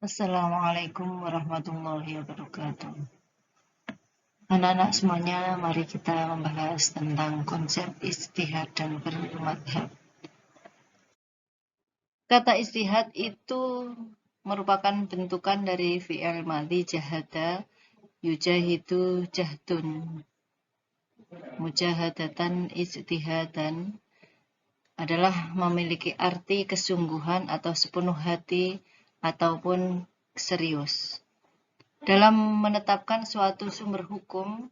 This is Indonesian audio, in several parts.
Assalamualaikum warahmatullahi wabarakatuh. Anak-anak semuanya, mari kita membahas tentang konsep ijtihad dan bermadhab. Kata ijtihad itu merupakan bentukan dari fi'il madhi jahada, yujahidu jahdun, mujahadatan ijtihadan adalah memiliki arti kesungguhan atau sepenuh hati ataupun serius. Dalam menetapkan suatu sumber hukum,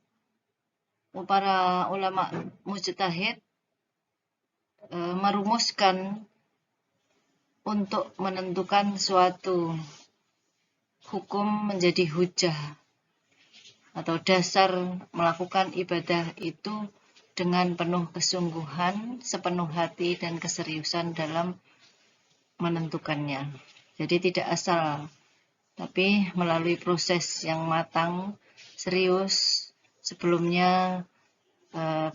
para ulama mujtahid merumuskan untuk menentukan suatu hukum menjadi hujah atau dasar melakukan ibadah itu dengan penuh kesungguhan, sepenuh hati dan keseriusan dalam menentukannya. Jadi tidak asal, tapi melalui proses yang matang, serius, sebelumnya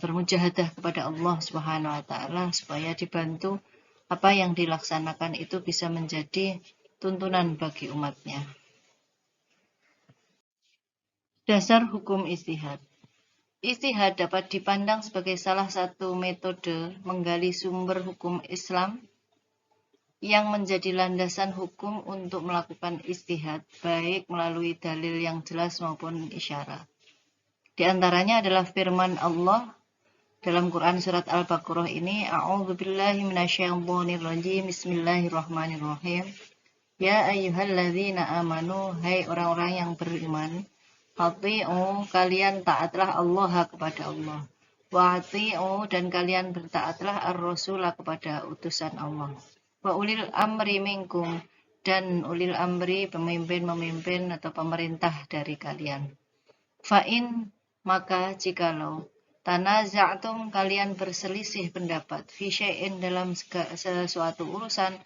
bermujahadah kepada Allah Subhanahu wa taala supaya dibantu apa yang dilaksanakan itu bisa menjadi tuntunan bagi umatnya. Dasar hukum ijtihad. Ijtihad dapat dipandang sebagai salah satu metode menggali sumber hukum Islam yang menjadi landasan hukum untuk melakukan ijtihad, baik melalui dalil yang jelas maupun isyarat. Di antaranya adalah firman Allah dalam Quran surat Al-Baqarah ini, A'udzubillahi minasyaitonirrajim, Bismillahirrahmanirrahim. Ya ayyuhalladzina amanu, hai orang-orang yang beriman, athi'u, kalian taatlah Allah kepada Allah. Wa athi'u, dan kalian bertaatlah ar-rasulah kepada utusan Allah. Wa ulil amri minkum, dan ulil amri pemimpin-pemimpin atau pemerintah dari kalian. Fa'in, maka jikalau tanaza'tum, kalian berselisih pendapat fi syai'in, dalam sesuatu urusan,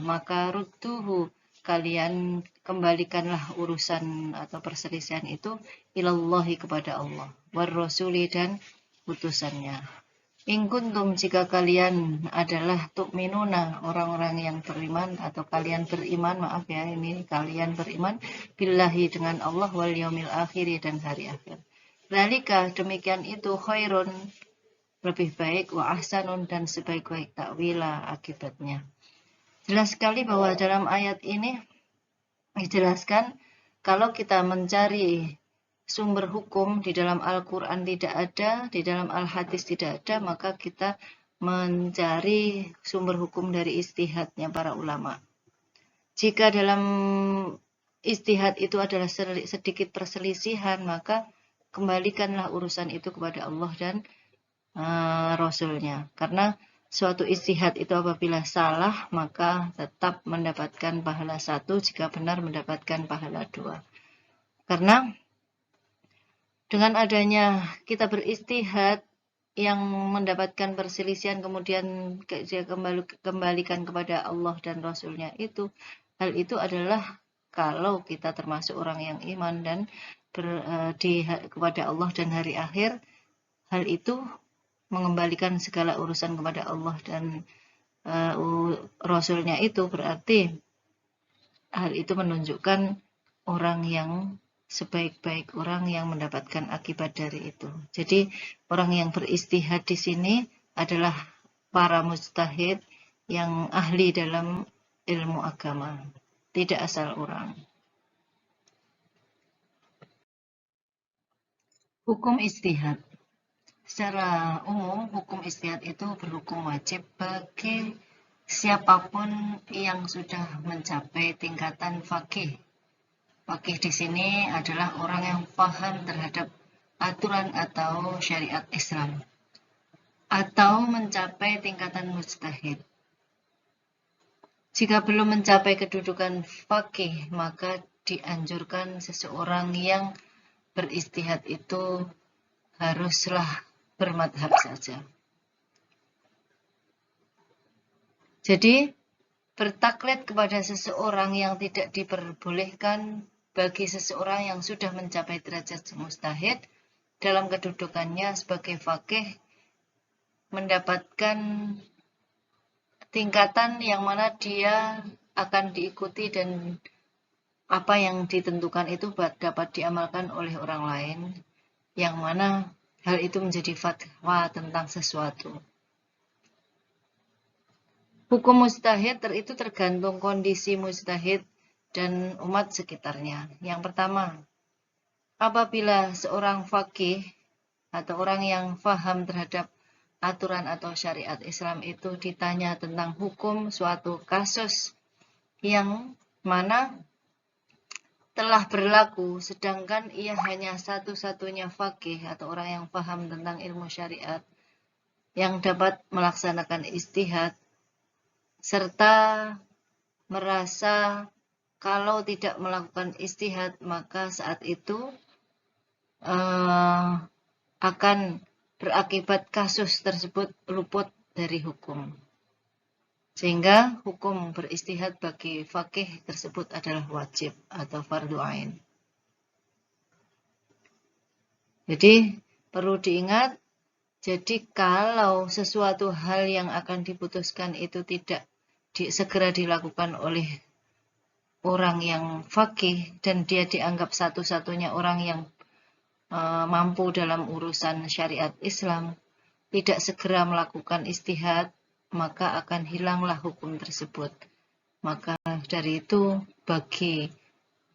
maka rudduhu, kalian kembalikanlah urusan atau perselisihan itu ilallahi, kepada Allah, war rasuli, dan utusannya. In kuntum, jika kalian adalah tu'minuna, orang-orang yang beriman, atau kalian beriman, maaf ya, ini kalian beriman, billahi, dengan Allah, wal yaumil akhiri, dan hari akhir. Zalika, demikian itu, khairun, lebih baik, wa ahsanun, dan sebaik-baik takwila, akibatnya. Jelas sekali bahwa dalam ayat ini dijelaskan kalau kita mencari sumber hukum di dalam Al-Quran tidak ada, di dalam Al-Hadis tidak ada, maka kita mencari sumber hukum dari ijtihadnya para ulama. Jika dalam ijtihad itu adalah sedikit perselisihan, maka kembalikanlah urusan itu kepada Allah dan Rasulnya. Karena suatu ijtihad itu apabila salah, maka tetap mendapatkan pahala 1, jika benar mendapatkan pahala 2. Karena dengan adanya kita berijtihad yang mendapatkan perselisihan kemudian dia kembalikan kepada Allah dan Rasulnya itu, hal itu adalah kalau kita termasuk orang yang iman dan kepada Allah dan hari akhir, hal itu mengembalikan segala urusan kepada Allah dan Rasulnya, itu berarti hal itu menunjukkan orang yang sebaik-baik orang yang mendapatkan akibat dari itu. Jadi orang yang berijtihad di sini adalah para mujtahid yang ahli dalam ilmu agama, tidak asal orang. Hukum ijtihad. Secara umum, hukum ijtihad itu berhukum wajib bagi siapapun yang sudah mencapai tingkatan faqih. Faqih di sini adalah orang yang paham terhadap aturan atau syariat Islam, atau mencapai tingkatan mujtahid. Jika belum mencapai kedudukan faqih, maka dianjurkan seseorang yang berijtihad itu haruslah bermadhab saja. Jadi bertaklid kepada seseorang yang tidak diperbolehkan bagi seseorang yang sudah mencapai derajat mujtahid dalam kedudukannya sebagai faqih, mendapatkan tingkatan yang mana dia akan diikuti dan apa yang ditentukan itu dapat diamalkan oleh orang lain, yang mana hal itu menjadi fatwa tentang sesuatu. Hukum mujtahid itu tergantung kondisi mujtahid dan umat sekitarnya. Yang pertama, apabila seorang faqih atau orang yang faham terhadap aturan atau syariat Islam itu ditanya tentang hukum suatu kasus yang mana telah berlaku, sedangkan ia hanya satu-satunya faqih atau orang yang paham tentang ilmu syariat yang dapat melaksanakan ijtihad, serta merasa kalau tidak melakukan ijtihad maka saat itu akan berakibat kasus tersebut luput dari hukum. Sehingga hukum berijtihad bagi faqih tersebut adalah wajib atau fardu ain. Jadi perlu diingat, jadi kalau sesuatu hal yang akan diputuskan itu tidak segera dilakukan oleh orang yang faqih dan dia dianggap satu-satunya orang yang mampu dalam urusan syariat Islam, tidak segera melakukan ijtihad, maka akan hilanglah hukum tersebut. Maka dari itu bagi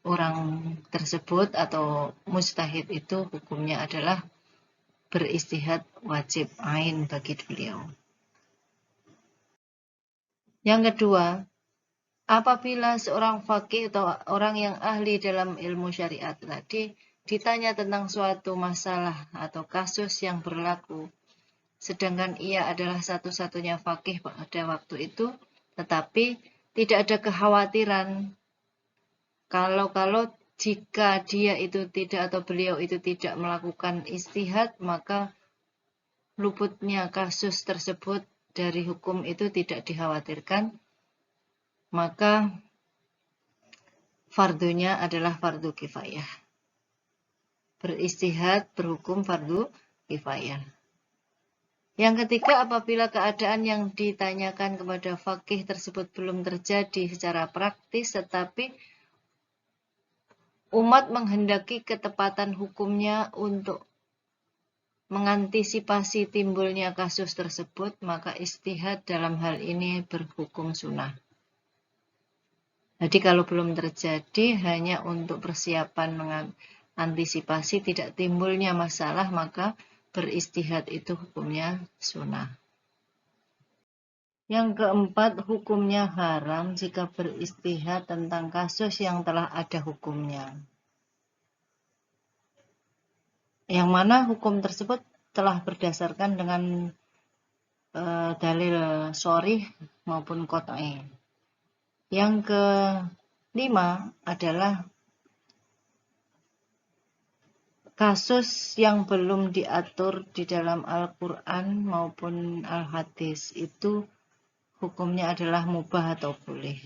orang tersebut atau mujtahid itu hukumnya adalah berijtihad wajib ain bagi beliau. Yang kedua, apabila seorang faqih atau orang yang ahli dalam ilmu syariat tadi ditanya tentang suatu masalah atau kasus yang berlaku, sedangkan ia adalah satu-satunya faqih pada waktu itu, tetapi tidak ada kekhawatiran kalau jika dia itu tidak atau beliau itu tidak melakukan ijtihad, maka luputnya kasus tersebut dari hukum itu tidak dikhawatirkan, maka fardunya adalah fardu kifayah. Berijtihad berhukum fardu kifayah. Yang ketiga, apabila keadaan yang ditanyakan kepada faqih tersebut belum terjadi secara praktis, tetapi umat menghendaki ketepatan hukumnya untuk mengantisipasi timbulnya kasus tersebut, maka ijtihad dalam hal ini berhukum sunnah. Jadi kalau belum terjadi, hanya untuk persiapan mengantisipasi tidak timbulnya masalah, maka berijtihad itu hukumnya sunnah. Yang keempat, hukumnya haram jika berijtihad tentang kasus yang telah ada hukumnya. Yang mana hukum tersebut telah berdasarkan dengan dalil sharih maupun qat'i. Yang kelima adalah kasus yang belum diatur di dalam Al-Quran maupun Al-Hadis itu hukumnya adalah mubah atau boleh.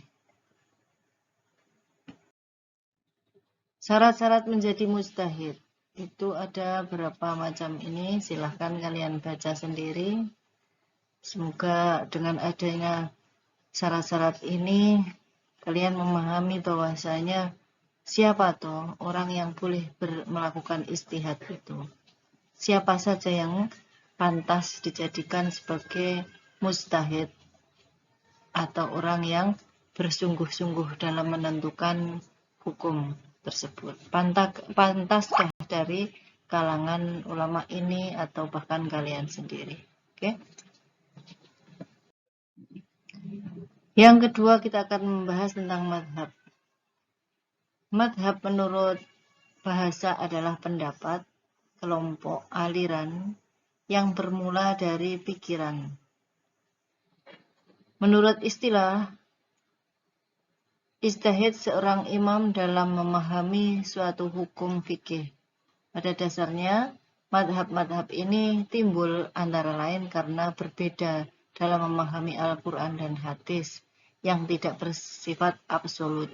Syarat-syarat menjadi mujtahid itu ada berapa macam ini, silahkan kalian baca sendiri. Semoga dengan adanya syarat-syarat ini kalian memahami bahwasanya siapa tuh orang yang boleh melakukan ijtihad itu. Siapa saja yang pantas dijadikan sebagai mujtahid atau orang yang bersungguh-sungguh dalam menentukan hukum tersebut. Pantaskah dari kalangan ulama ini atau bahkan kalian sendiri. Oke. Yang kedua kita akan membahas tentang madhab. Madhab menurut bahasa adalah pendapat, kelompok, aliran yang bermula dari pikiran. Menurut istilah, ijtihad seorang imam dalam memahami suatu hukum fikih. Pada dasarnya, madhab-madhab ini timbul antara lain karena berbeda dalam memahami Al-Quran dan hadis yang tidak bersifat absolut.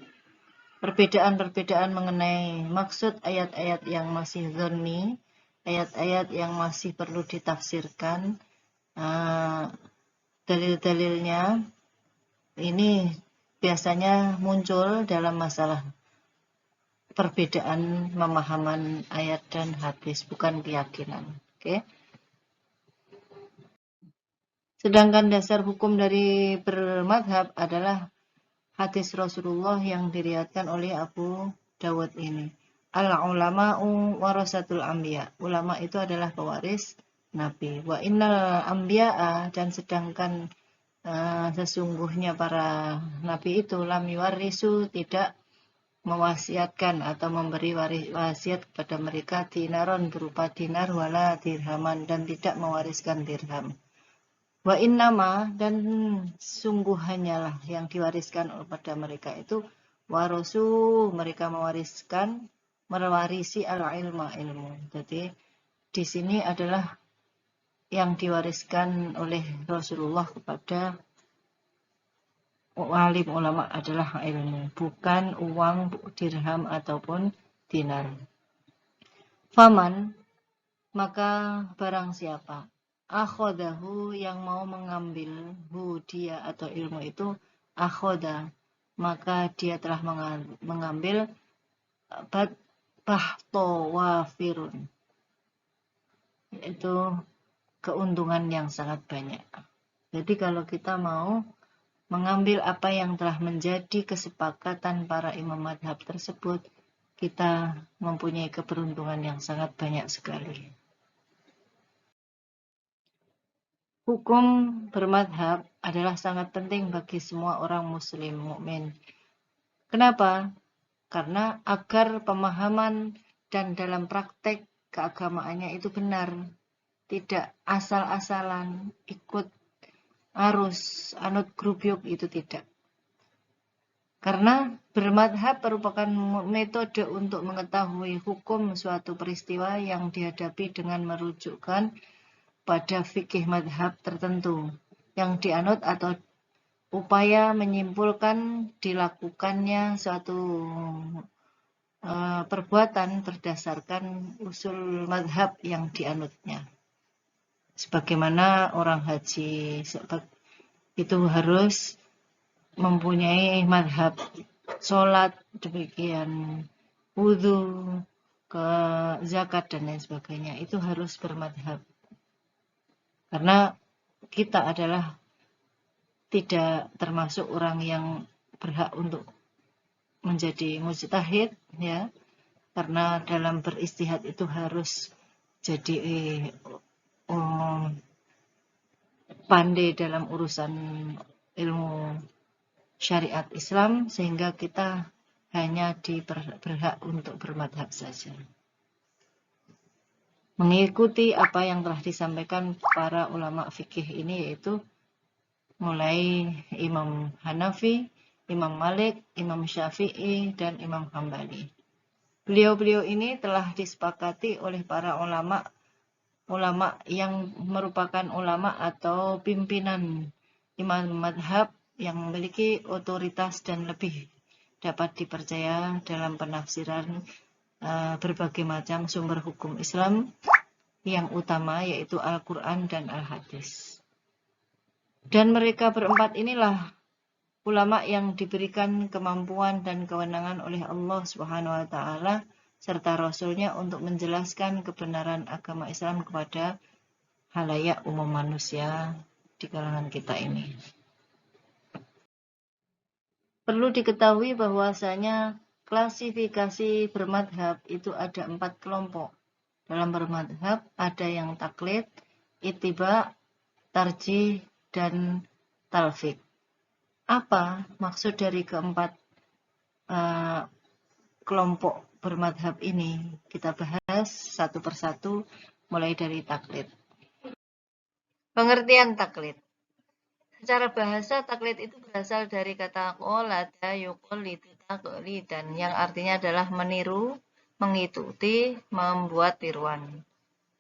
Perbedaan-perbedaan mengenai maksud ayat-ayat yang masih dzanni, ayat-ayat yang masih perlu ditafsirkan, dalil-dalilnya ini biasanya muncul dalam masalah perbedaan pemahaman ayat dan hadis, bukan keyakinan. Oke. Sedangkan dasar hukum dari bermadhab adalah hadis Rasulullah yang diriwayatkan oleh Abu Dawud ini. Al-ulama'u warasatul anbiya. Ulama itu adalah pewaris Nabi. Wa innal anbiya'a, dan sedangkan sesungguhnya para nabi itu lam yuwarisu, tidak mewasiatkan atau memberi wasiat kepada mereka dinaron berupa dinar wala dirhaman, dan tidak mewariskan dirham. Wa innama, dan sungguh hanyalah yang diwariskan kepada mereka itu warasu, mereka mewarisi al-ilma, ilmu. Jadi di sini adalah yang diwariskan oleh Rasulullah kepada alim ulama adalah ilmu, bukan uang, dirham ataupun dinar. Faman, maka barang siapa akhodahu, yang mau mengambil dia atau ilmu itu, akhoda, maka dia telah mengambil bahto wafirun, itu keuntungan yang sangat banyak. Jadi kalau kita mau mengambil apa yang telah menjadi kesepakatan para imam madhab tersebut, kita mempunyai keberuntungan yang sangat banyak sekali. Hukum bermadhab adalah sangat penting bagi semua orang muslim mukmin. Kenapa? Karena agar pemahaman dan dalam praktek keagamaannya itu benar, tidak asal-asalan ikut arus, anut grup itu tidak. Karena bermadhab merupakan metode untuk mengetahui hukum suatu peristiwa yang dihadapi dengan merujukkan pada fikih madhab tertentu yang dianut, atau upaya menyimpulkan dilakukannya suatu perbuatan berdasarkan usul madhab yang dianutnya. Sebagaimana orang haji itu harus mempunyai madhab, sholat demikian, wudhu, ke zakat dan lain sebagainya, itu harus bermadhab. Karena kita adalah tidak termasuk orang yang berhak untuk menjadi mujtahid, ya, karena dalam beristihad itu harus jadi pandai dalam urusan ilmu syariat Islam, sehingga kita hanya berhak untuk bermadhab saja, mengikuti apa yang telah disampaikan para ulama fikih ini, yaitu mulai Imam Hanafi, Imam Malik, Imam Syafi'i, dan Imam Hambali. Beliau-beliau ini telah disepakati oleh para ulama yang merupakan ulama atau pimpinan imam madhab yang memiliki otoritas dan lebih dapat dipercaya dalam penafsiran berbagai macam sumber hukum Islam, yang utama yaitu Al-Quran dan Al-Hadis. Dan mereka berempat inilah ulama yang diberikan kemampuan dan kewenangan oleh Allah Subhanahu wa Ta'ala serta Rasul-Nya untuk menjelaskan kebenaran agama Islam kepada halayak umum manusia di kalangan kita ini. Perlu diketahui bahwasanya klasifikasi bermadhab itu ada 4 kelompok. Dalam bermadhab ada yang taklid, ittiba, tarjih, dan talfik. Apa maksud dari keempat kelompok bermadhab ini? Kita bahas satu persatu, mulai dari taklid. Pengertian taklid. Secara bahasa, taklid itu berasal dari kata qolada yuqallidu taqlidan, yang artinya adalah meniru, mengikuti, membuat tiruan.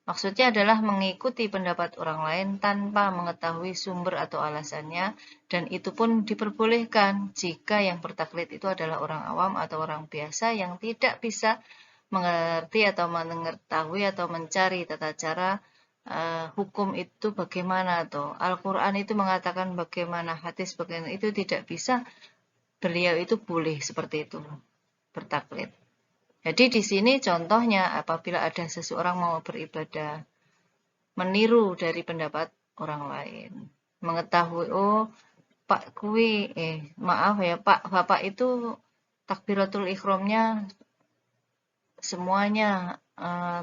Maksudnya adalah mengikuti pendapat orang lain tanpa mengetahui sumber atau alasannya, dan itu pun diperbolehkan jika yang bertaklid itu adalah orang awam atau orang biasa yang tidak bisa mengerti atau mengetahui atau mencari tata cara hukum itu bagaimana, atau Al-Quran itu mengatakan bagaimana, hadis bagaimana, itu tidak bisa. Beliau itu boleh seperti itu bertaklid. Jadi di sini contohnya apabila ada seseorang mau beribadah, meniru dari pendapat orang lain, mengetahui oh Pak kui, maaf ya Pak, Bapak itu takbiratul ihramnya semuanya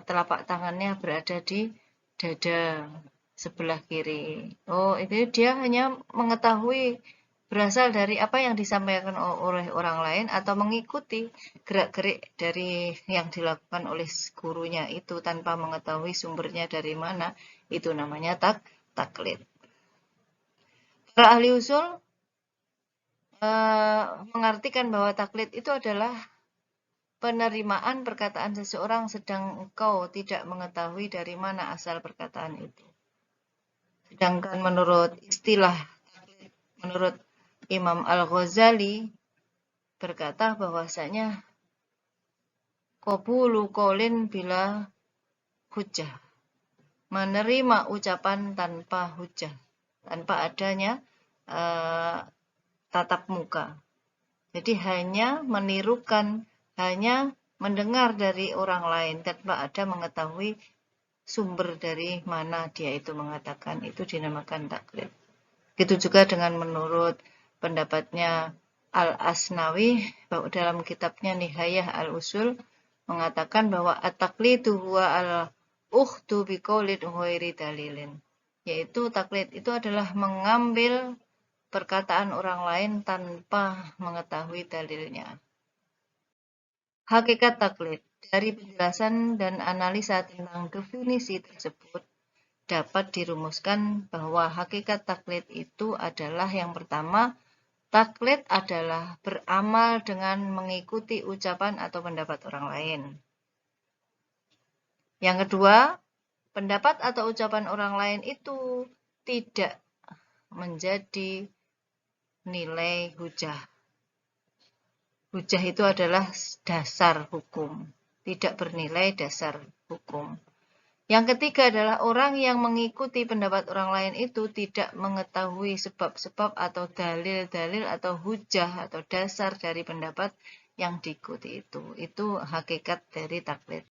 telapak tangannya berada di dada sebelah kiri. Oh, itu dia hanya mengetahui berasal dari apa yang disampaikan oleh orang lain atau mengikuti gerak-gerik dari yang dilakukan oleh gurunya itu tanpa mengetahui sumbernya dari mana. Itu namanya taklid. Para ahli usul mengartikan bahwa taklid itu adalah penerimaan perkataan seseorang sedang engkau tidak mengetahui dari mana asal perkataan itu. Sedangkan menurut istilah taklid, menurut Imam Al-Ghazali berkata bahwasanya qabulu qaulin bila hujjah, menerima ucapan tanpa hujjah, tanpa adanya tatap muka. Jadi hanya menirukan, hanya mendengar dari orang lain tanpa ada mengetahui sumber dari mana dia itu mengatakan, itu dinamakan taklid. Begitu juga dengan menurut pendapatnya Al-Asnawi bahwa dalam kitabnya Nihayah Al-Usul mengatakan bahwa at-taqlidu huwa al-ukhdu biqaulin ghairi dalilin. Yaitu taklid itu adalah mengambil perkataan orang lain tanpa mengetahui dalilnya. Hakikat taklid. Dari penjelasan dan analisa tentang definisi tersebut dapat dirumuskan bahwa hakikat taklid itu adalah yang pertama, taklid adalah beramal dengan mengikuti ucapan atau pendapat orang lain. Yang kedua, pendapat atau ucapan orang lain itu tidak menjadi nilai hujah. Hujah itu adalah dasar hukum, tidak bernilai dasar hukum. Yang ketiga adalah orang yang mengikuti pendapat orang lain itu tidak mengetahui sebab-sebab atau dalil-dalil atau hujah atau dasar dari pendapat yang diikuti itu. Itu hakikat dari taklid.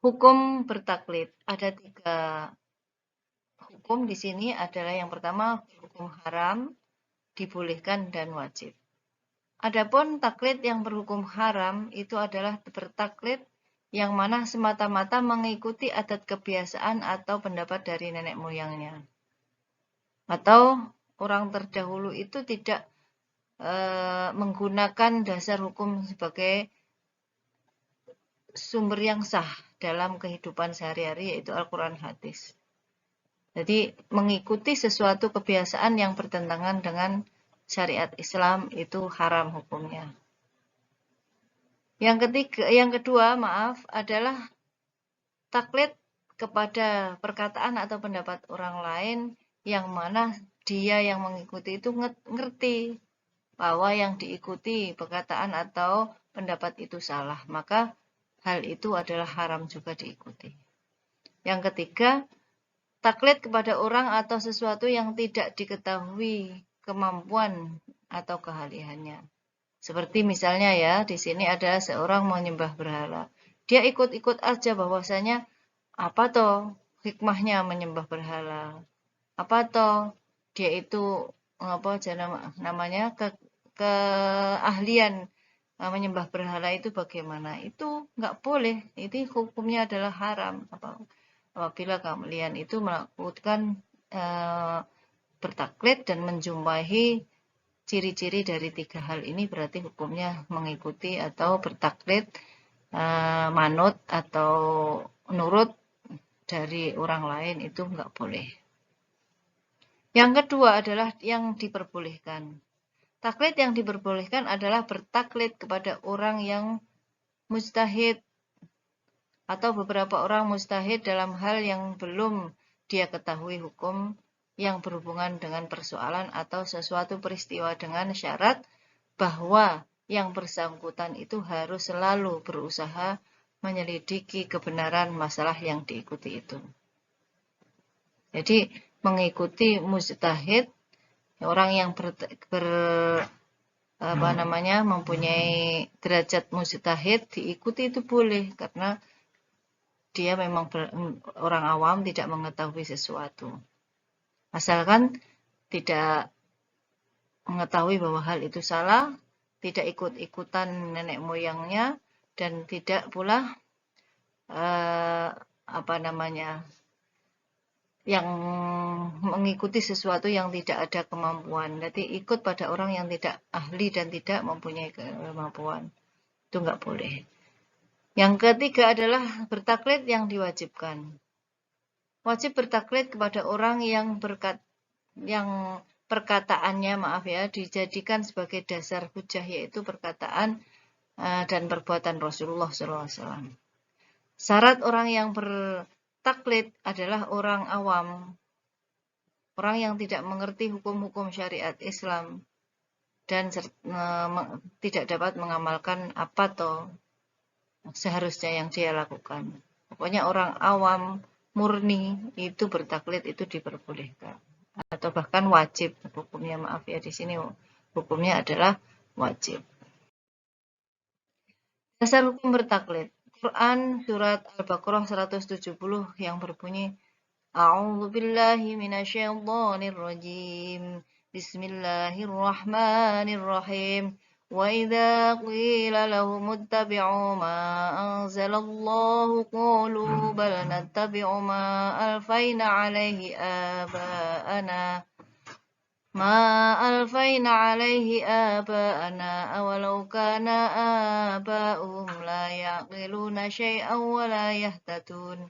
Hukum bertaklid. Ada 3 hukum di sini adalah yang pertama hukum haram, dibolehkan dan wajib. Adapun taklid yang berhukum haram itu adalah bertaklid yang mana semata-mata mengikuti adat kebiasaan atau pendapat dari nenek moyangnya. Atau orang terdahulu itu tidak menggunakan dasar hukum sebagai sumber yang sah dalam kehidupan sehari-hari yaitu Al-Quran hadis. Jadi mengikuti sesuatu kebiasaan yang bertentangan dengan syariat Islam itu haram hukumnya. Yang kedua, adalah taklid kepada perkataan atau pendapat orang lain yang mana dia yang mengikuti itu ngerti bahwa yang diikuti perkataan atau pendapat itu salah, maka hal itu adalah haram juga diikuti. Yang ketiga, taklid kepada orang atau sesuatu yang tidak diketahui kemampuan atau keahliannya. Seperti misalnya ya, di sini ada seorang menyembah berhala. Dia ikut-ikut aja bahwasanya apa toh hikmahnya menyembah berhala. Apa toh dia itu apa aja namanya keahlian menyembah berhala itu bagaimana? Itu nggak boleh. Itu hukumnya adalah haram. Apabila kalian itu melakukan bertaklid dan menjumpai ciri-ciri dari 3 hal ini berarti hukumnya mengikuti atau bertaklid, manut atau nurut dari orang lain itu nggak boleh. Yang kedua adalah yang diperbolehkan. Taklid yang diperbolehkan adalah bertaklid kepada orang yang mujtahid atau beberapa orang mujtahid dalam hal yang belum dia ketahui hukum yang berhubungan dengan persoalan atau sesuatu peristiwa dengan syarat bahwa yang bersangkutan itu harus selalu berusaha menyelidiki kebenaran masalah yang diikuti itu. Jadi mengikuti mujtahid, orang yang mempunyai derajat mujtahid, diikuti itu boleh karena dia memang orang awam tidak mengetahui sesuatu. Asalkan tidak mengetahui bahwa hal itu salah, tidak ikut-ikutan nenek moyangnya, dan tidak pula yang mengikuti sesuatu yang tidak ada kemampuan. Jadi ikut pada orang yang tidak ahli dan tidak mempunyai kemampuan. Itu nggak boleh. Yang ketiga adalah bertaklid yang diwajibkan. Wajib bertaklid kepada orang yang perkataannya dijadikan sebagai dasar hujah, yaitu perkataan dan perbuatan Rasulullah SAW. Syarat orang yang bertaklid adalah orang awam, orang yang tidak mengerti hukum-hukum syariat Islam dan tidak dapat mengamalkan apa toh seharusnya yang dia lakukan. Pokoknya orang awam murni itu bertaklid itu diperbolehkan atau bahkan wajib hukumnya, di sini hukumnya adalah wajib. Dasar hukum bertaklid. Quran surat Al-Baqarah 170 yang berbunyi A'udzu billahi minasyaitonir rajim. Bismillahirrahmanirrahim. Wa idza qila lahum ittabi'u ma anzalallahu qalu bal nattabi'u ma alfayna 'alaihi aba'ana. ما ألفينا عليه آباءنا أولو كان آباؤهم لا يعقلون شيئا ولا يهتدون.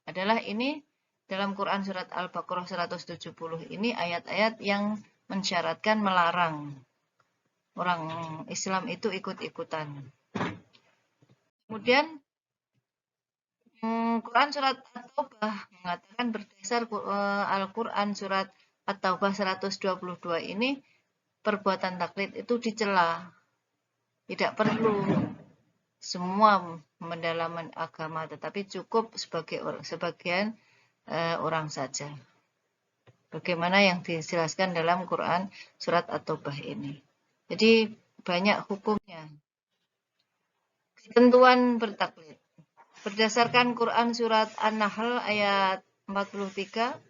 Adalah ini dalam Quran surat Al-Baqarah 170 ini ayat-ayat yang mensyaratkan melarang orang Islam itu ikut-ikutan. Kemudian Quran surat At-Taubah mengatakan berdasar Al-Quran surat At-Taubah 122 ini perbuatan taklid itu dicela. Tidak perlu semua mendalaman agama, tetapi cukup sebagian orang saja. Bagaimana yang dijelaskan dalam Quran surat At-Taubah ini. Jadi banyak hukumnya. Ketentuan bertaklid. Berdasarkan Quran surat An-Nahl ayat 43,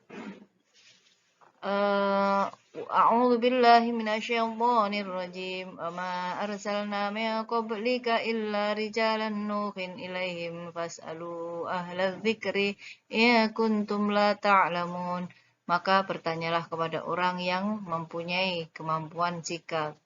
A'udzu billahi minasyaitonir rajim. Ma arsalna min qablika illa rijalan nuhin ilaihim fas'alu ahlal dzikri in kuntum la ta'lamun. Maka bertanyalah kepada orang yang mempunyai kemampuan jika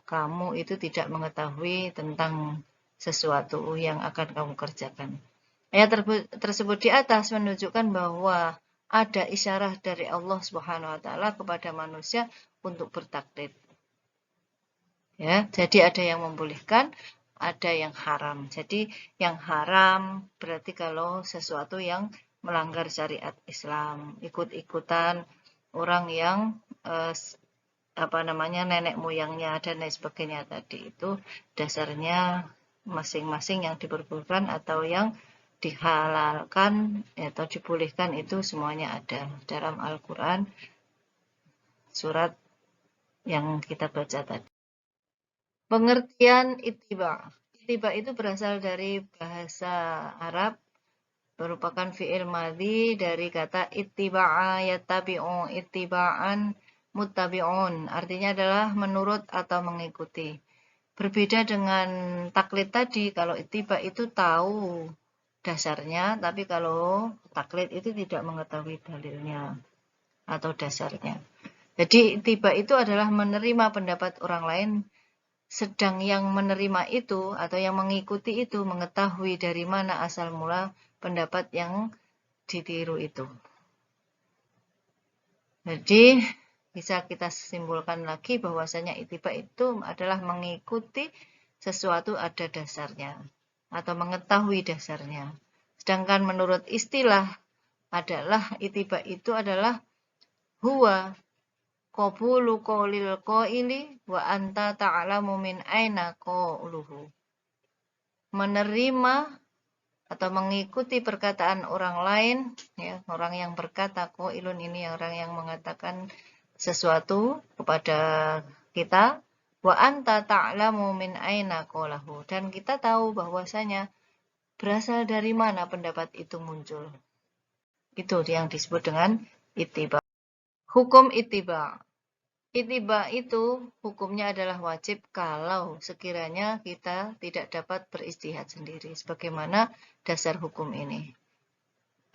kamu itu tidak mengetahui tentang sesuatu yang akan kamu kerjakan. Ayat tersebut di atas menunjukkan bahwa ada isyarat dari Allah Subhanahu wa taala kepada manusia untuk bertaklid. Ya, jadi ada yang membolehkan, ada yang haram. Jadi yang haram berarti kalau sesuatu yang melanggar syariat Islam, ikut-ikutan orang yang nenek moyangnya dan lain sebagainya tadi, itu dasarnya masing-masing yang diperbolehkan atau yang dihalalkan atau dibolehkan itu semuanya ada dalam Al-Quran surat yang kita baca tadi. Pengertian ittiba. Ittiba itu berasal dari bahasa Arab, merupakan fi'il madhi dari kata ittiba'a yattabi'u, ittiba'an muttabi'un. Artinya adalah menurut atau mengikuti. Berbeda dengan taklid tadi, kalau ittiba itu tahu dasarnya, tapi kalau taklid itu tidak mengetahui dalilnya atau dasarnya. Jadi ittiba itu adalah menerima pendapat orang lain, sedang yang menerima itu atau yang mengikuti itu mengetahui dari mana asal mula pendapat yang ditiru itu. Jadi bisa kita simpulkan lagi bahwasanya ittiba itu adalah mengikuti sesuatu ada dasarnya atau mengetahui dasarnya. Sedangkan menurut istilah adalah ittiba itu adalah huwa qabulu qaulil qaili wa anta ta'lamu min aina qauluhu. Menerima atau mengikuti perkataan orang lain, ya, orang yang berkata qailun ini orang yang mengatakan sesuatu kepada kita, Wa anta ta'lamu min aina qalahu. Dan kita tahu bahwasanya berasal dari mana pendapat itu muncul. Itu yang disebut dengan ittiba. Hukum ittiba. Ittiba itu hukumnya adalah wajib kalau sekiranya kita tidak dapat beristihad sendiri. Sebagaimana dasar hukum ini.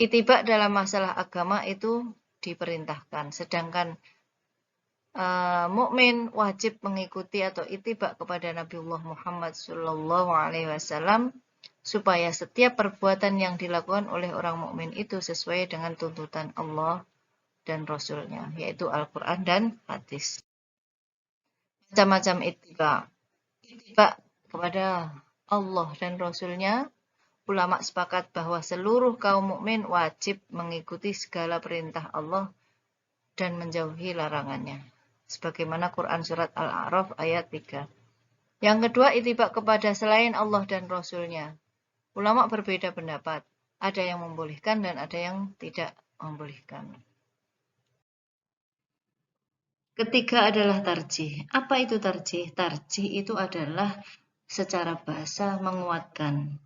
Ittiba dalam masalah agama itu diperintahkan. Sedangkan mukmin wajib mengikuti atau ittiba kepada Nabiullah Muhammad SAW supaya setiap perbuatan yang dilakukan oleh orang mukmin itu sesuai dengan tuntutan Allah dan Rasulnya, yaitu Al-Quran dan hadis. Macam-macam ittiba. Ittiba kepada Allah dan Rasulnya, ulama sepakat bahwa seluruh kaum mukmin wajib mengikuti segala perintah Allah dan menjauhi larangannya. Sebagaimana Quran Surat Al-A'raf ayat 3. Yang kedua, ittiba kepada selain Allah dan Rasulnya. Ulama berbeda pendapat. Ada yang membolehkan dan ada yang tidak membolehkan. Ketiga adalah tarjih. Apa itu tarjih? Tarjih itu adalah secara bahasa menguatkan.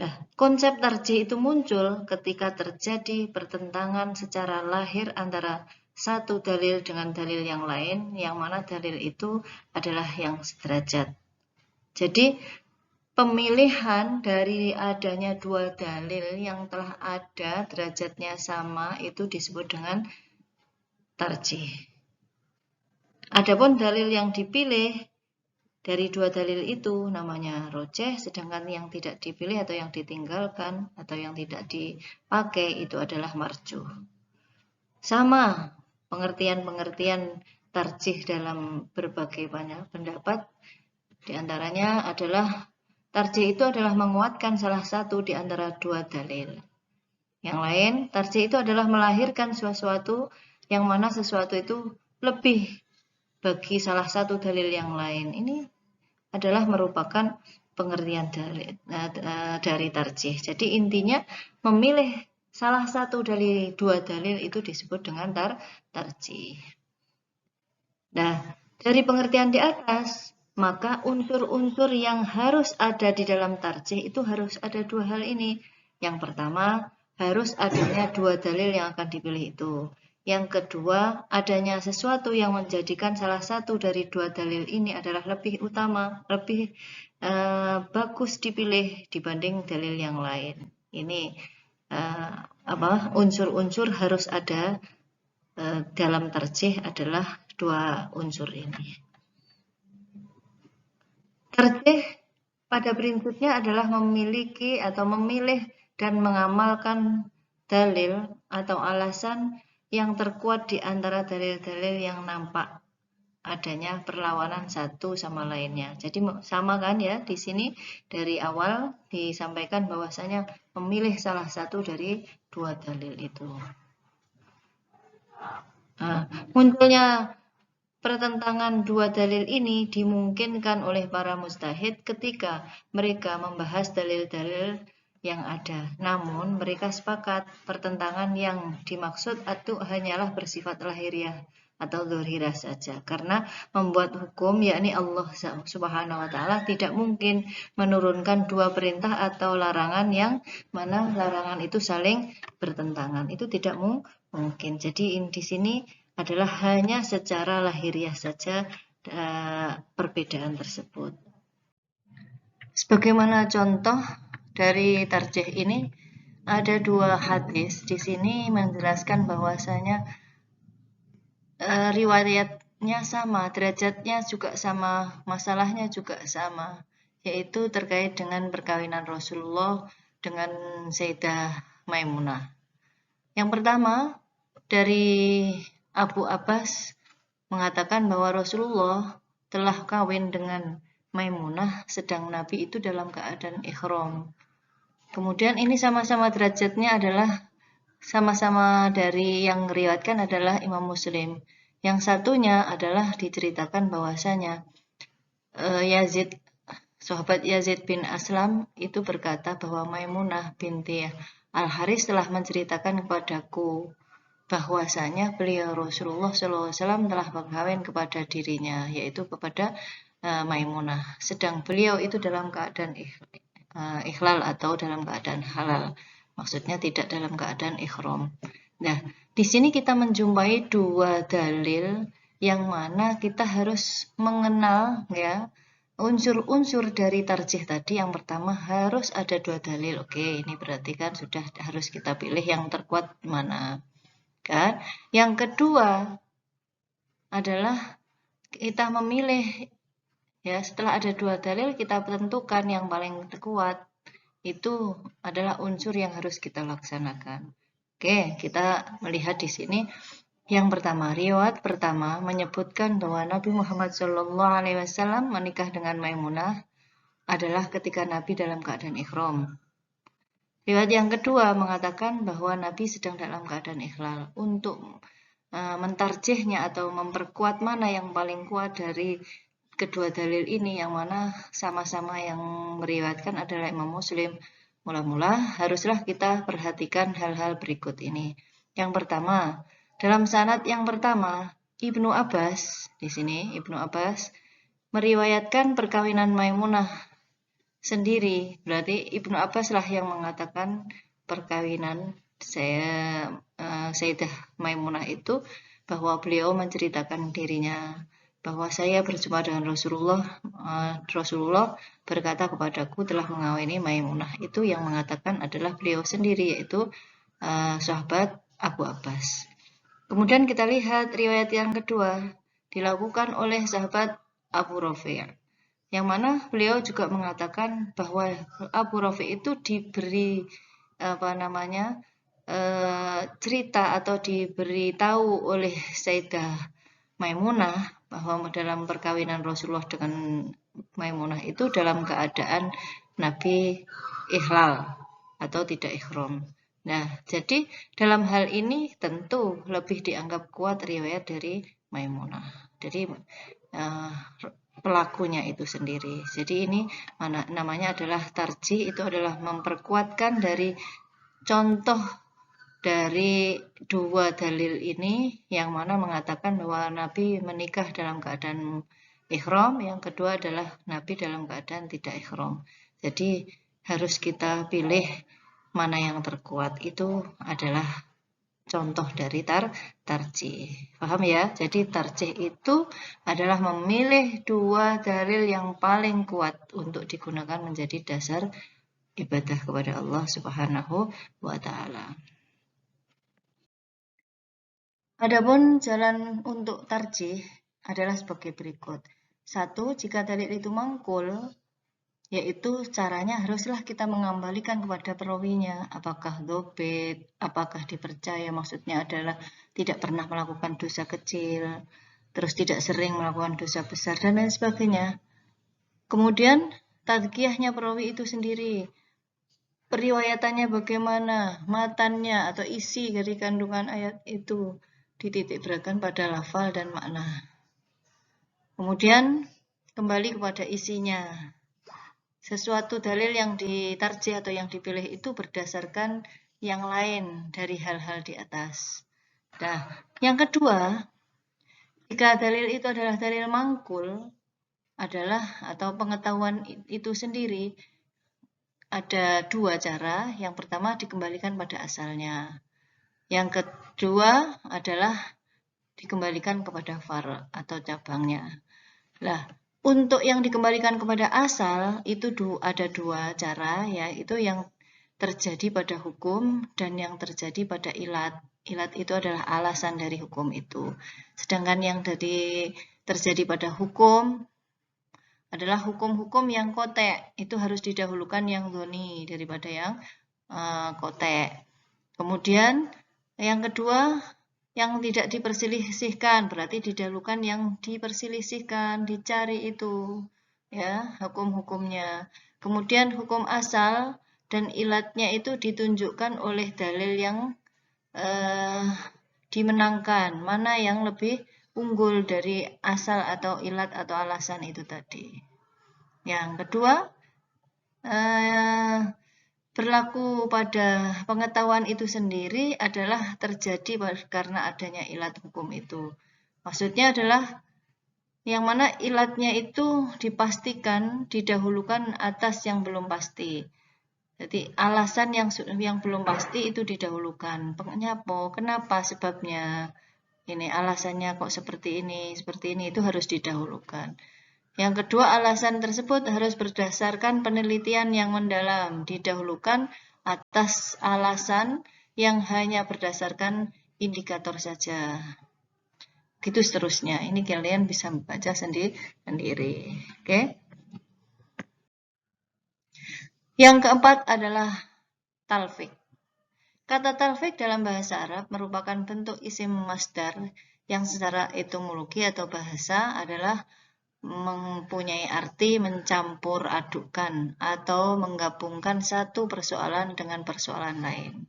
Nah, konsep tarjih itu muncul ketika terjadi pertentangan secara lahir antara satu dalil dengan dalil yang lain, yang mana dalil itu adalah yang sederajat. Jadi, pemilihan dari adanya dua dalil yang telah ada derajatnya sama itu disebut dengan tarjih. Adapun dalil yang dipilih dari dua dalil itu namanya rojeh, sedangkan yang tidak dipilih atau yang ditinggalkan atau yang tidak dipakai itu adalah marjuh. Sama pengertian-pengertian tarjih dalam berbagai banyak pendapat, diantaranya adalah tarjih itu adalah menguatkan salah satu di antara dua dalil. Yang lain, tarjih itu adalah melahirkan sesuatu yang mana sesuatu itu lebih bagi salah satu dalil yang lain. Ini adalah merupakan pengertian dari tarjih. Jadi intinya memilih salah satu dari dua dalil itu disebut dengan tarjih. Nah, dari pengertian di atas, maka unsur-unsur yang harus ada di dalam tarjih itu harus ada dua hal ini. Yang pertama, harus adanya dua dalil yang akan dipilih itu. Yang kedua, adanya sesuatu yang menjadikan salah satu dari dua dalil ini adalah lebih utama, lebih bagus dipilih dibanding dalil yang lain. Ini unsur-unsur harus ada dalam tarjih adalah dua unsur ini. Tarjih pada prinsipnya adalah memiliki atau memilih dan mengamalkan dalil atau alasan yang terkuat di antara dalil-dalil yang nampak adanya perlawanan satu sama lainnya. Jadi sama kan ya, di sini dari awal disampaikan bahwasanya memilih salah satu dari dua dalil itu. Nah, munculnya pertentangan dua dalil ini dimungkinkan oleh para mujtahid ketika mereka membahas dalil-dalil yang ada. Namun mereka sepakat pertentangan yang dimaksud itu hanyalah bersifat lahiriah atau dzahirah saja. Karena membuat hukum yakni Allah Subhanahu wa taala tidak mungkin menurunkan dua perintah atau larangan yang mana larangan itu saling bertentangan. Itu tidak mungkin. Jadi di sini adalah hanya secara lahiriah saja perbedaan tersebut. Sebagaimana contoh dari tarjih ini, ada dua hadis di sini menjelaskan bahwasanya riwayatnya sama, derajatnya juga sama, masalahnya juga sama, yaitu terkait dengan perkawinan Rasulullah dengan Sayyidah Maimunah. Yang pertama, dari Abu Abbas mengatakan bahwa Rasulullah telah kawin dengan Maimunah sedang Nabi itu dalam keadaan ihram. Kemudian ini sama-sama derajatnya adalah sama-sama dari yang meriwayatkan adalah Imam Muslim. Yang satunya adalah diceritakan bahwasanya sahabat Yazid bin Aslam itu berkata bahwa Maimunah binti Al-Haris telah menceritakan kepadaku bahwasanya beliau Rasulullah SAW telah berkawin kepada dirinya, yaitu kepada Maimunah. Sedang beliau itu dalam keadaan ikhlal atau dalam keadaan halal. Maksudnya tidak dalam keadaan ikhram. Nah, di sini kita menjumpai dua dalil yang mana kita harus mengenal ya unsur-unsur dari tarjih tadi. Yang pertama harus ada dua dalil. Oke, ini berarti kan sudah harus kita pilih yang terkuat mana. Kan? Yang kedua adalah kita memilih ya, setelah ada dua dalil kita tentukan yang paling kuat. Itu adalah unsur yang harus kita laksanakan. Oke, kita melihat di sini yang pertama, riwayat pertama menyebutkan bahwa Nabi Muhammad SAW menikah dengan Maimunah adalah ketika Nabi dalam keadaan ikhram. Riwayat yang kedua mengatakan bahwa Nabi sedang dalam keadaan ikhlal. Untuk mentarjihnya atau memperkuat mana yang paling kuat dari kedua dalil ini, yang mana sama-sama yang meriwayatkan adalah Imam Muslim. Mula-mula haruslah kita perhatikan hal-hal berikut ini. Yang pertama, dalam sanad yang pertama, Ibnu Abbas, di sini Ibnu Abbas meriwayatkan perkawinan Maimunah sendiri. Berarti Ibnu Abbas lah yang mengatakan perkawinan Sayyidah Maimunah itu, bahwa beliau menceritakan dirinya bahwa saya berjumpa dengan Rasulullah. Rasulullah berkata kepadaku telah mengawini Maimunah. Itu yang mengatakan adalah beliau sendiri, yaitu sahabat Abu Abbas. Kemudian kita lihat riwayat yang kedua dilakukan oleh sahabat Abu Rafi', yang mana beliau juga mengatakan bahwa Abu Rafi' itu diberi cerita atau diberitahu oleh Sayyidah Maimunah bahwa dalam perkawinan Rasulullah dengan Maimunah itu dalam keadaan Nabi ikhlal atau tidak ikhram. Nah, jadi dalam hal ini tentu lebih dianggap kuat riwayat dari Maimunah. Jadi pelakunya itu sendiri. Jadi ini namanya adalah tarjih, itu adalah memperkuatkan dari contoh dari dua dalil ini, yang mana mengatakan bahwa Nabi menikah dalam keadaan ikhram, yang kedua adalah Nabi dalam keadaan tidak ikhram. Jadi harus kita pilih mana yang terkuat. Itu adalah contoh dari tarjih. Paham ya? Jadi tarjih itu adalah memilih dua dalil yang paling kuat untuk digunakan menjadi dasar ibadah kepada Allah Subhanahu wa Ta'ala. Adapun jalan untuk tarjih adalah sebagai berikut. Satu, jika dalil itu mangkul, yaitu caranya haruslah kita mengembalikan kepada perawinya, apakah dhobit, apakah dipercaya, maksudnya adalah tidak pernah melakukan dosa kecil, terus tidak sering melakukan dosa besar, dan lain sebagainya. Kemudian tadkiyahnya perawi itu sendiri, periwayatannya bagaimana, matannya atau isi dari kandungan ayat itu dititik beratkan pada lafal dan makna. Kemudian kembali kepada isinya. Sesuatu dalil yang ditarjih atau yang dipilih itu berdasarkan yang lain dari hal-hal di atas. Nah, yang kedua, jika dalil itu adalah dalil mangkul, adalah atau pengetahuan itu sendiri, ada dua cara. Yang pertama dikembalikan pada asalnya. Yang kedua adalah dikembalikan kepada far atau cabangnya. Nah, untuk yang dikembalikan kepada asal itu ada dua cara, yaitu yang terjadi pada hukum dan yang terjadi pada ilat. Ilat itu adalah alasan dari hukum itu. Sedangkan yang terjadi pada hukum adalah hukum-hukum yang kotek. Itu harus didahulukan yang dhoni daripada yang kotek. Kemudian yang kedua, yang tidak diperselisihkan, berarti didahulukan yang diperselisihkan, dicari itu ya hukum-hukumnya. Kemudian hukum asal dan ilatnya itu ditunjukkan oleh dalil yang dimenangkan, mana yang lebih unggul dari asal atau ilat atau alasan itu tadi. Yang kedua, berlaku pada pengetahuan itu sendiri adalah terjadi karena adanya ilat hukum itu. Maksudnya adalah yang mana ilatnya itu dipastikan, didahulukan atas yang belum pasti. Jadi alasan yang belum pasti itu didahulukan. Kenapa sebabnya? Ini alasannya kok seperti ini itu harus didahulukan. Yang kedua, alasan tersebut harus berdasarkan penelitian yang mendalam, didahulukan atas alasan yang hanya berdasarkan indikator saja. Gitu seterusnya. Ini kalian bisa membaca sendiri. Oke. Yang keempat adalah talfik. Kata talfik dalam bahasa Arab merupakan bentuk isim masdar yang secara etimologi atau bahasa adalah mempunyai arti mencampur adukan atau menggabungkan satu persoalan dengan persoalan lain.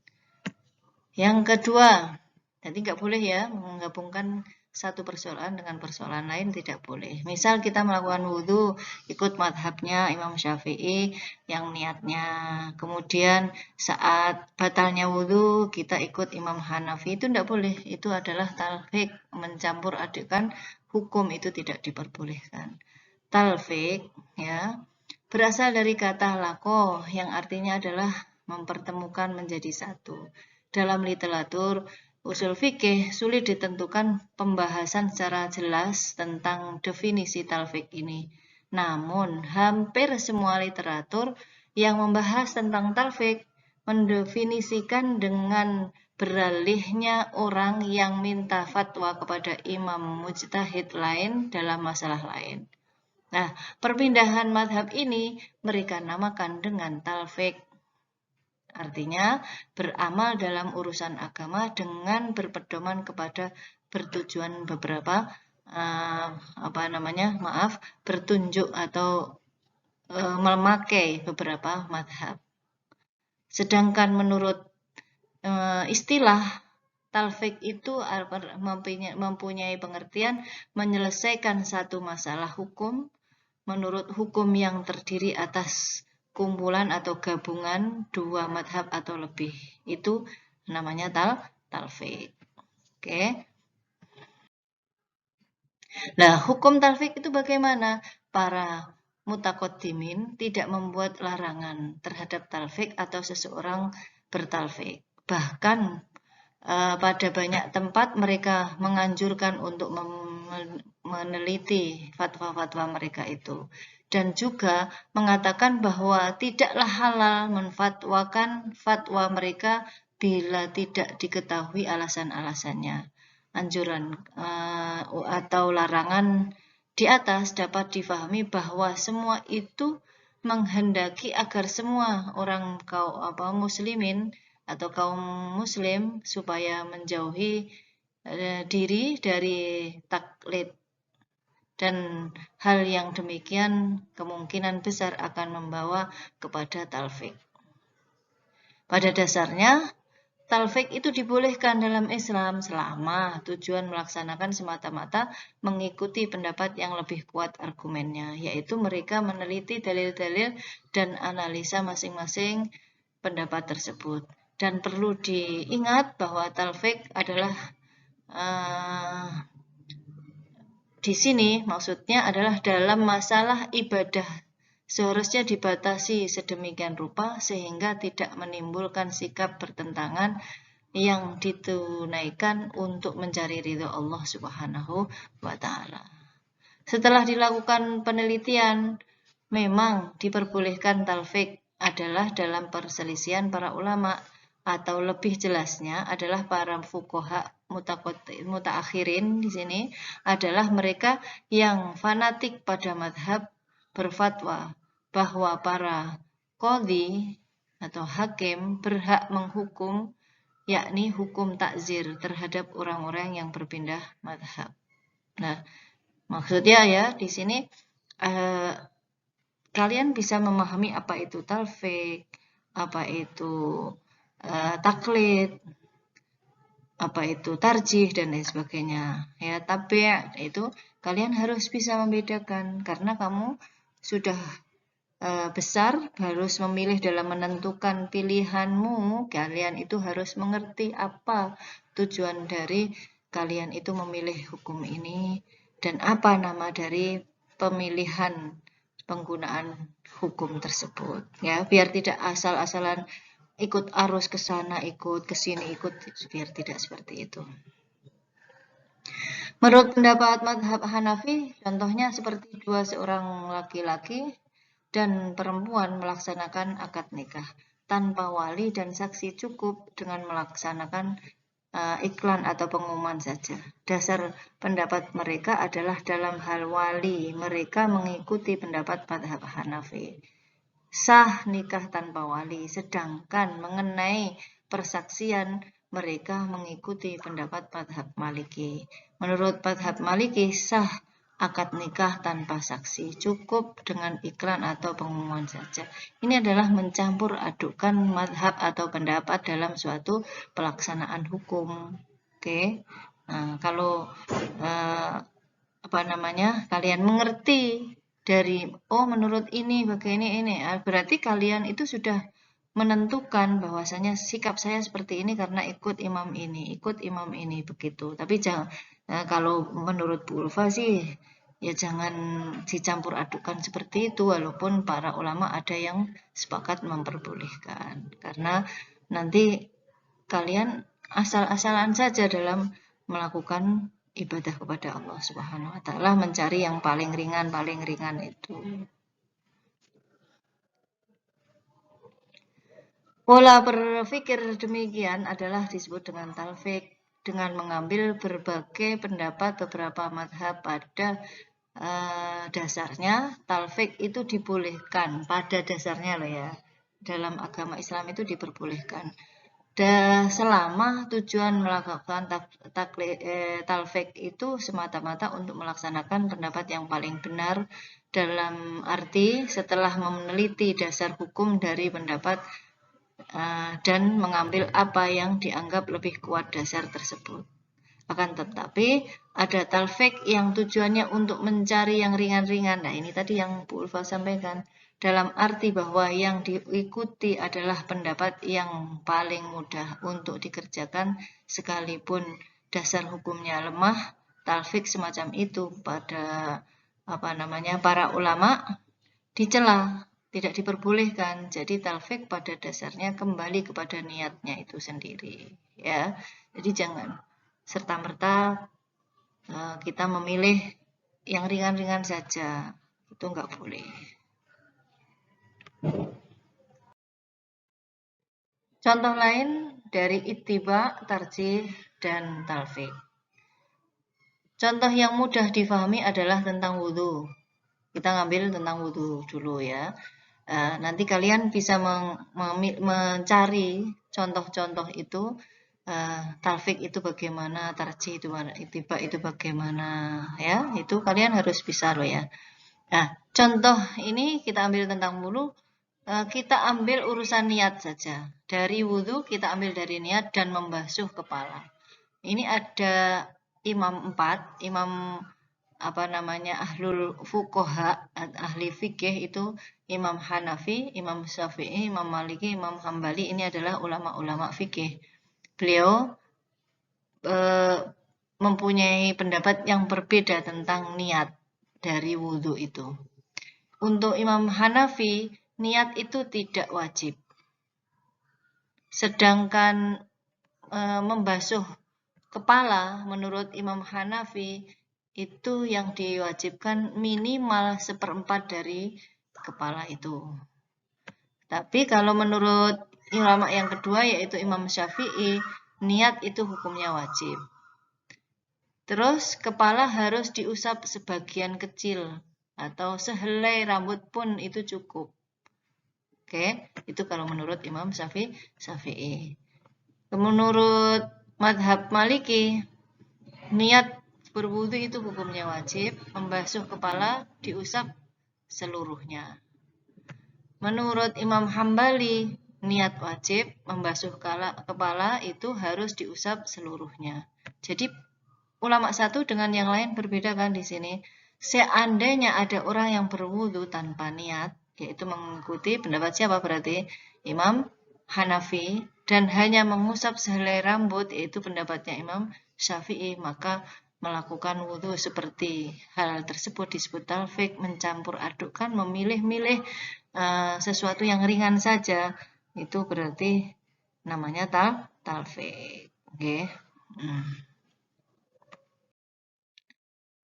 Yang kedua, jadi nggak boleh ya menggabungkan satu persoalan dengan persoalan lain, tidak boleh. Misal kita melakukan wudhu, ikut madhabnya Imam Syafi'i yang niatnya. Kemudian saat batalnya wudhu, kita ikut Imam Hanafi, itu tidak boleh. Itu adalah talfik, mencampur adukan hukum, itu tidak diperbolehkan. Talfik ya berasal dari kata lako yang artinya adalah mempertemukan menjadi satu. Dalam literatur usul fikih sulit ditentukan pembahasan secara jelas tentang definisi talfik ini. Namun, hampir semua literatur yang membahas tentang talfik mendefinisikan dengan beralihnya orang yang minta fatwa kepada imam mujtahid lain dalam masalah lain. Nah, perpindahan madhab ini mereka namakan dengan talfik. Artinya beramal dalam urusan agama dengan berpedoman kepada bertujuan beberapa bertunjuk atau memakai beberapa madhab. Sedangkan menurut istilah talfik itu mempunyai pengertian menyelesaikan satu masalah hukum menurut hukum yang terdiri atas kumpulan atau gabungan dua madhab atau lebih. Itu namanya talfik. Oke. Nah, hukum talfik itu bagaimana? Para mutaqaddimin tidak membuat larangan terhadap talfik atau seseorang bertalfik. Bahkan pada banyak tempat mereka menganjurkan untuk meneliti fatwa-fatwa mereka itu. Dan juga mengatakan bahwa tidaklah halal menfatwakan fatwa mereka bila tidak diketahui alasan-alasannya. Anjuran atau larangan di atas dapat difahami bahwa semua itu menghendaki agar semua orang muslimin atau kaum muslim supaya menjauhi diri dari taklid. Dan hal yang demikian kemungkinan besar akan membawa kepada talfik. Pada dasarnya, talfik itu dibolehkan dalam Islam selama tujuan melaksanakan semata-mata mengikuti pendapat yang lebih kuat argumennya, yaitu mereka meneliti dalil-dalil dan analisa masing-masing pendapat tersebut. Dan perlu diingat bahwa talfik adalah di sini maksudnya adalah dalam masalah ibadah seharusnya dibatasi sedemikian rupa sehingga tidak menimbulkan sikap bertentangan yang ditunaikan untuk mencari ridho Allah Subhanahu wa Ta'ala. Setelah dilakukan penelitian, memang diperbolehkan talfik adalah dalam perselisihan para ulama, atau lebih jelasnya adalah para fuqaha mutaakhirin di sini adalah mereka yang fanatik pada madhab berfatwa bahwa para qadhi atau hakim berhak menghukum, yakni hukum takzir terhadap orang-orang yang berpindah madhab. Nah, maksudnya ya di sini kalian bisa memahami apa itu talfik, apa itu taklid, apa itu tarjih dan lain sebagainya. Ya, tapi itu kalian harus bisa membedakan karena kamu sudah besar, harus memilih dalam menentukan pilihanmu. Kalian itu harus mengerti apa tujuan dari kalian itu memilih hukum ini dan apa nama dari pemilihan penggunaan hukum tersebut. Ya, biar tidak asal-asalan ikut arus ke sana, ikut ke sini, ikut, biar tidak seperti itu. Menurut pendapat mazhab Hanafi, contohnya seperti seorang laki-laki dan perempuan melaksanakan akad nikah tanpa wali dan saksi, cukup dengan melaksanakan iklan atau pengumuman saja. Dasar pendapat mereka adalah dalam hal wali, mereka mengikuti pendapat mazhab Hanafi. Sah nikah tanpa wali, sedangkan mengenai persaksian mereka mengikuti pendapat mazhab Maliki. Menurut mazhab Maliki, sah akad nikah tanpa saksi, cukup dengan iklan atau pengumuman saja. Ini adalah mencampur adukan mazhab atau pendapat dalam suatu pelaksanaan hukum. Oke. Nah, kalau kalian mengerti dari menurut ini begini ini, berarti kalian itu sudah menentukan bahwasanya sikap saya seperti ini karena ikut imam ini begitu. Tapi jangan kalau menurut Bu Ulfa sih ya jangan dicampur adukan seperti itu, walaupun para ulama ada yang sepakat memperbolehkan, karena nanti kalian asal-asalan saja dalam melakukan ibadah kepada Allah Subhanahu wa taala, mencari yang paling ringan itu. Pola berpikir demikian adalah disebut dengan talfik, dengan mengambil berbagai pendapat beberapa mazhab. Pada dasarnya talfik itu dibolehkan, pada dasarnya loh ya, dalam agama Islam itu diperbolehkan. Selama tujuan melakukan talfik itu semata-mata untuk melaksanakan pendapat yang paling benar, dalam arti setelah meneliti dasar hukum dari pendapat dan mengambil apa yang dianggap lebih kuat dasar tersebut. Akan tetapi ada talfik yang tujuannya untuk mencari yang ringan-ringan. Nah, ini tadi yang Bu Ulfa sampaikan, dalam arti bahwa yang diikuti adalah pendapat yang paling mudah untuk dikerjakan sekalipun dasar hukumnya lemah. Talfik semacam itu pada para ulama dicela, tidak diperbolehkan. Jadi talfik pada dasarnya kembali kepada niatnya itu sendiri, ya. Jadi jangan serta-merta kita memilih yang ringan-ringan saja, itu enggak boleh. Contoh lain dari ittiba, tarjih, dan talfik. Contoh yang mudah difahami adalah tentang wudhu. Kita ngambil tentang wudhu dulu ya. Nanti kalian bisa mencari contoh-contoh itu, talfik itu bagaimana, tarjih itu bagaimana, ittiba itu bagaimana, ya. Itu kalian harus bisa loh ya. Nah, contoh ini kita ambil tentang wudhu. Kita ambil urusan niat saja. Dari wudhu kita ambil dari niat dan membasuh kepala. Ini ada imam 4, imam ahlul fuqaha, ahli fikih itu Imam Hanafi, Imam Syafi'i, Imam Maliki, Imam Hambali. Ini adalah ulama-ulama fikih. Beliau mempunyai pendapat yang berbeda tentang niat dari wudhu itu. Untuk Imam Hanafi, niat itu tidak wajib. Sedangkan membasuh kepala menurut Imam Hanafi itu yang diwajibkan minimal 1/4 dari kepala itu. Tapi kalau menurut ulama yang kedua yaitu Imam Syafi'i, niat itu hukumnya wajib. Terus kepala harus diusap sebagian kecil atau sehelai rambut pun itu cukup. Oke, itu kalau menurut Imam Syafi'i. Menurut mazhab Maliki, niat berwudu itu hukumnya wajib, membasuh kepala diusap seluruhnya. Menurut Imam Hambali, niat wajib, membasuh kepala itu harus diusap seluruhnya. Jadi ulama satu dengan yang lain berbeda kan di sini. Seandainya ada orang yang berwudu tanpa niat, yaitu mengikuti pendapat siapa berarti? Imam Hanafi, dan hanya mengusap sehelai rambut, yaitu pendapatnya Imam Syafi'i, maka melakukan wudhu seperti hal tersebut disebut talfik, mencampur adukkan, memilih-milih sesuatu yang ringan saja, itu berarti namanya talfik. Oke.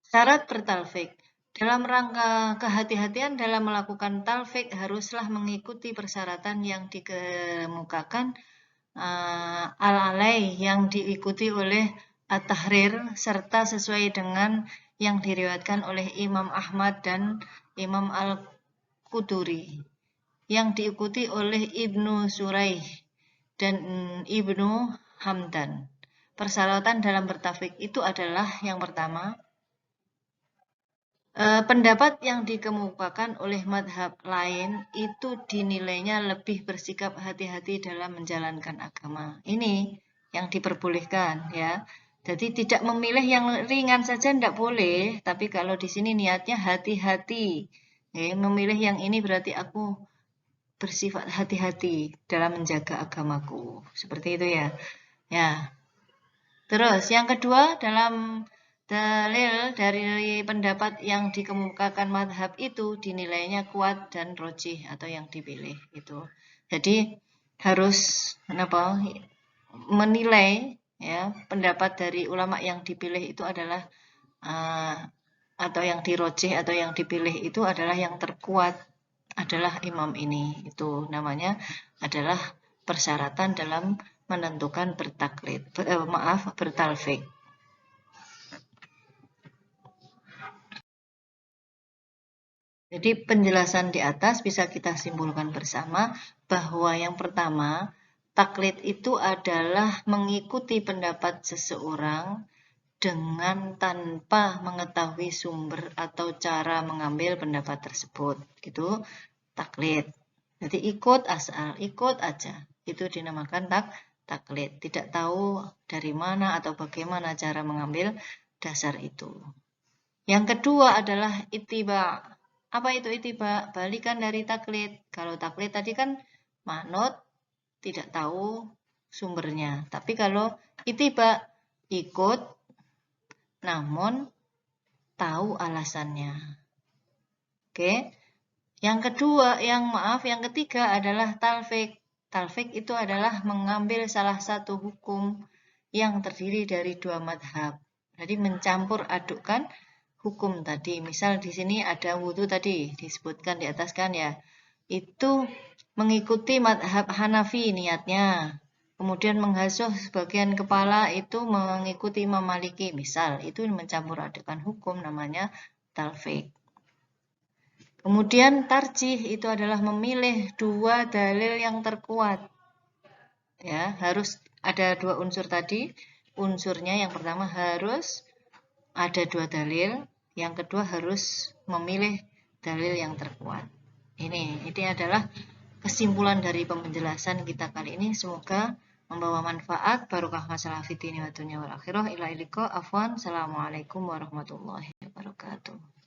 Syarat bertalfik. Dalam rangka kehati-hatian dalam melakukan talfik haruslah mengikuti persyaratan yang dikemukakan al-alai yang diikuti oleh At-Tahrir serta sesuai dengan yang diriwayatkan oleh Imam Ahmad dan Imam Al-Quduri, yang diikuti oleh Ibnu Suraih dan Ibnu Hamdan. Persyaratan dalam bertalfik itu adalah yang pertama, pendapat yang dikemukakan oleh madhab lain itu dinilainya lebih bersikap hati-hati dalam menjalankan agama. Ini yang diperbolehkan ya. Jadi tidak memilih yang ringan saja tidak boleh, tapi kalau di sini niatnya hati-hati. Memilih yang ini berarti aku bersifat hati-hati dalam menjaga agamaku. Seperti itu ya. Ya. Terus yang kedua, dalam dalil dari pendapat yang dikemukakan madhab itu dinilainya kuat dan rojih atau yang dipilih itu. Jadi harus menilai ya pendapat dari ulama yang dipilih itu adalah atau yang dirojih atau yang dipilih itu adalah yang terkuat adalah imam ini. Itu namanya adalah persyaratan dalam menentukan bertalfik. Jadi penjelasan di atas bisa kita simpulkan bersama bahwa yang pertama, taklid itu adalah mengikuti pendapat seseorang dengan tanpa mengetahui sumber atau cara mengambil pendapat tersebut. Itu taklid. Jadi ikut asal, ikut aja. Itu dinamakan taklid. Tidak tahu dari mana atau bagaimana cara mengambil dasar itu. Yang kedua adalah ittiba. Apa itu ittiba? Balikan dari taklid. Kalau taklid tadi kan manut, tidak tahu sumbernya. Tapi kalau ittiba, ikut, namun tahu alasannya. Oke. Yang kedua, yang ketiga adalah talfik. Talfik itu adalah mengambil salah satu hukum yang terdiri dari dua madhab. Jadi mencampur adukkan hukum tadi. Misal di sini ada wudhu tadi, disebutkan di atas kan ya. Itu mengikuti madhab Hanafi niatnya. Kemudian menghasuh sebagian kepala itu mengikuti Imam Maliki. Misal, itu mencampur adukkan hukum namanya talfik. Kemudian tarjih itu adalah memilih dua dalil yang terkuat. Ya, harus ada dua unsur tadi. Unsurnya yang pertama harus ada dua dalil, yang kedua harus memilih dalil yang terkuat. Ini adalah kesimpulan dari penjelasan kita kali ini. Semoga membawa manfaat. Barokah masalah fitini wa dunya wal akhirah. Ila iliko afwan. Assalamualaikum warahmatullahi wabarakatuh.